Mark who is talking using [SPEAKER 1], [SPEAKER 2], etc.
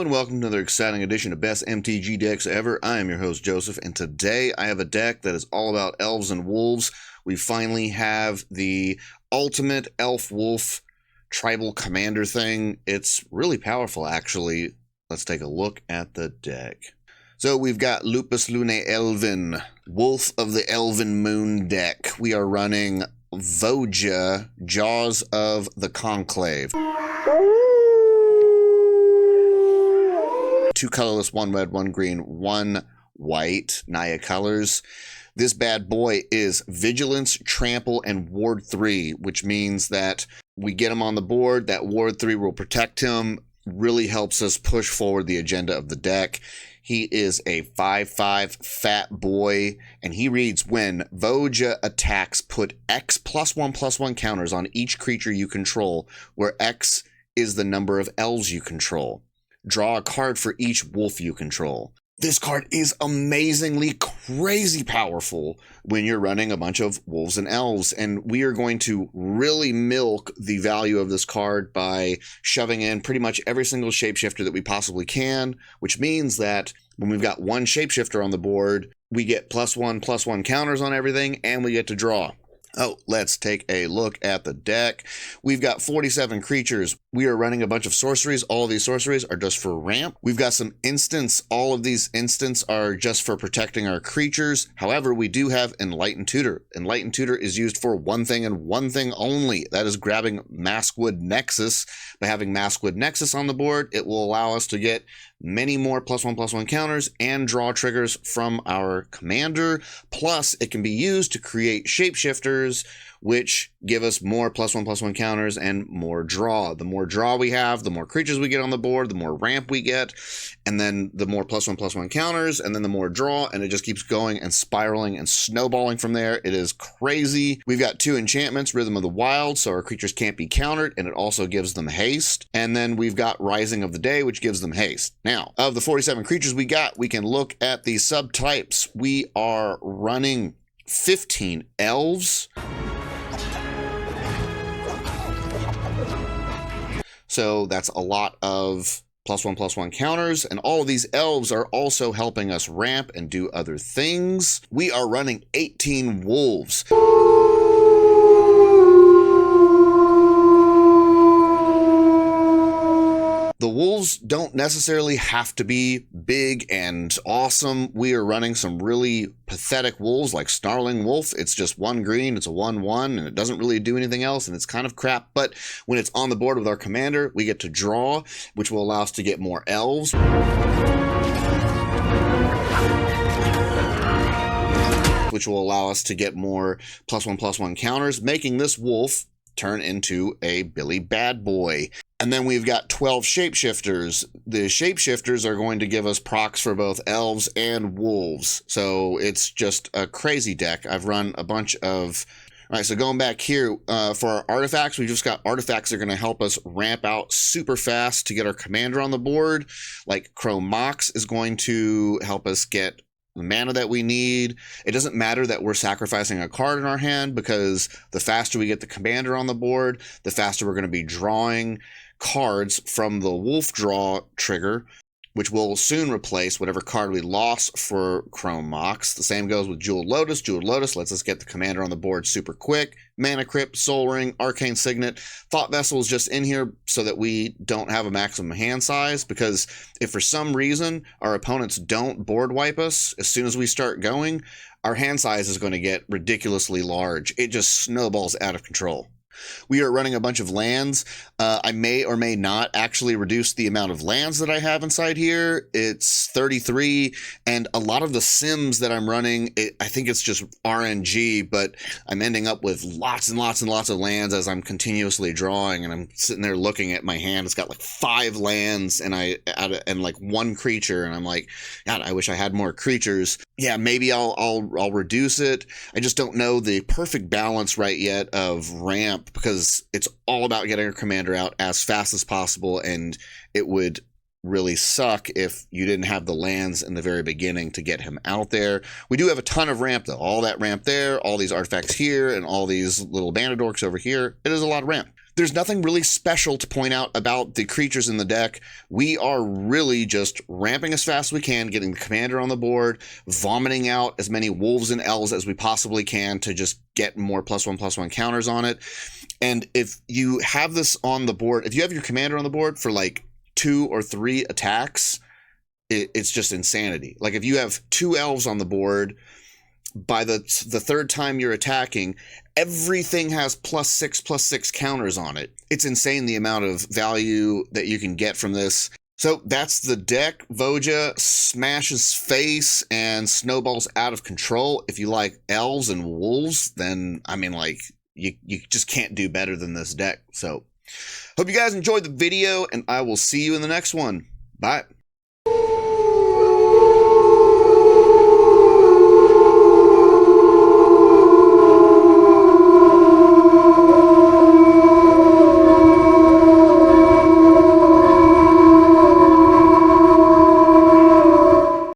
[SPEAKER 1] Hello and welcome to another exciting edition of Best MTG Decks Ever. I am your host Joseph, and today I have a deck that is all about elves and wolves. We finally have the ultimate elf-wolf tribal commander thing. It's really powerful, actually. Let's take a look at the deck. So we've got Lupus Lunae Elven, Wolf of the Elven Moon deck. We are running Voja, Jaws of the Conclave. 2 colorless, 1 red, 1 green, 1 white, Naya colors. This bad boy is Vigilance, Trample, and Ward 3, which means that we get him on the board, that Ward 3 will protect him, really helps us push forward the agenda of the deck. He is a 5/5 fat boy, and he reads, when Voja attacks, put X +1/+1 counters on each creature you control, where X is the number of elves you control. Draw a card for each wolf you control. This card is amazingly crazy powerful when you're running a bunch of wolves and elves, and we are going to really milk the value of this card by shoving in pretty much every single shapeshifter that we possibly can, which means that when we've got one shapeshifter on the board, we get +1/+1 counters on everything, and we get to draw. Oh, let's take a look at the deck. We've got 47 creatures. We are running a bunch of sorceries. All of these sorceries are just for ramp. We've got some instants. All of these instants are just for protecting our creatures. However, we do have Enlightened Tutor. Enlightened Tutor is used for one thing and one thing only. That is grabbing Maskwood Nexus. By having Maskwood Nexus on the board, it will allow us to get many more +1/+1 counters and draw triggers from our commander. Plus, it can be used to create shapeshifters, which give us more +1/+1 counters and more draw. The more draw we have, the more creatures we get on the board, the more ramp we get, and then the more +1/+1 counters, and then the more draw, and it just keeps going and spiraling and snowballing from there. It is crazy. We've got 2 enchantments, Rhythm of the Wild, so our creatures can't be countered, and it also gives them haste. And then we've got Rising of the Day, which gives them haste. Now, of the 47 creatures we got, we can look at the subtypes. We are running 15 elves. So that's a lot of +1/+1 counters, and all of these elves are also helping us ramp and do other things. We are running 18 wolves. The wolves don't necessarily have to be big and awesome. We are running some really pathetic wolves like Snarling Wolf. It's just 1 green, it's a 1/1, and it doesn't really do anything else, and it's kind of crap. But when it's on the board with our commander, we get to draw, which will allow us to get more elves. Which will allow us to get more +1/+1 counters, making this wolf turn into a Billy Bad Boy. And then we've got 12 shapeshifters. The shapeshifters are going to give us procs for both elves and wolves. So it's just a crazy deck. I've run a bunch of... All right, so going back here, for our artifacts, we just got artifacts that are going to help us ramp out super fast to get our commander on the board. Like Chrome Mox is going to help us get the mana that we need. It doesn't matter that we're sacrificing a card in our hand, because the faster we get the commander on the board, the faster we're going to be drawing cards from the wolf draw trigger, which will soon replace whatever card we lost for Chrome Mox. The same goes with Jeweled Lotus. Jeweled Lotus lets us get the commander on the board super quick. Mana Crypt, Soul Ring, Arcane Signet. Thought Vessel is just in here so that we don't have a maximum hand size, because if for some reason our opponents don't board wipe us as soon as we start going, our hand size is going to get ridiculously large. It just snowballs out of control. We are running a bunch of lands. I may or may not actually reduce the amount of lands that I have inside here. It's 33, and a lot of the sims that I'm running, I think it's just RNG, but I'm ending up with lots and lots and lots of lands as I'm continuously drawing, and I'm sitting there looking at my hand. It's got like 5 lands and like 1 creature, and I'm like, God, I wish I had more creatures. Yeah, maybe I'll reduce it. I just don't know the perfect balance right yet of ramp, because it's all about getting our commander out as fast as possible, and it would really suck if you didn't have the lands in the very beginning to get him out there. We do have a ton of ramp, though. All that ramp there, all these artifacts here, and all these little bandit orcs over here. It is a lot of ramp. There's nothing really special to point out about the creatures in the deck. We are really just ramping as fast as we can, getting the commander on the board, vomiting out as many wolves and elves as we possibly can to just get more +1/+1 counters on it. And if you have this on the board, if you have your commander on the board for like 2 or 3 attacks, it's just insanity. Like if you have 2 elves on the board, by the third time you're attacking, everything has +6/+6 counters on it. It's insane the amount of value that you can get from this. So that's the deck. Voja smashes face and snowballs out of control. If you like elves and wolves, then I mean, like, you just can't do better than this deck. So hope you guys enjoyed the video, and I will see you in the next one. Bye.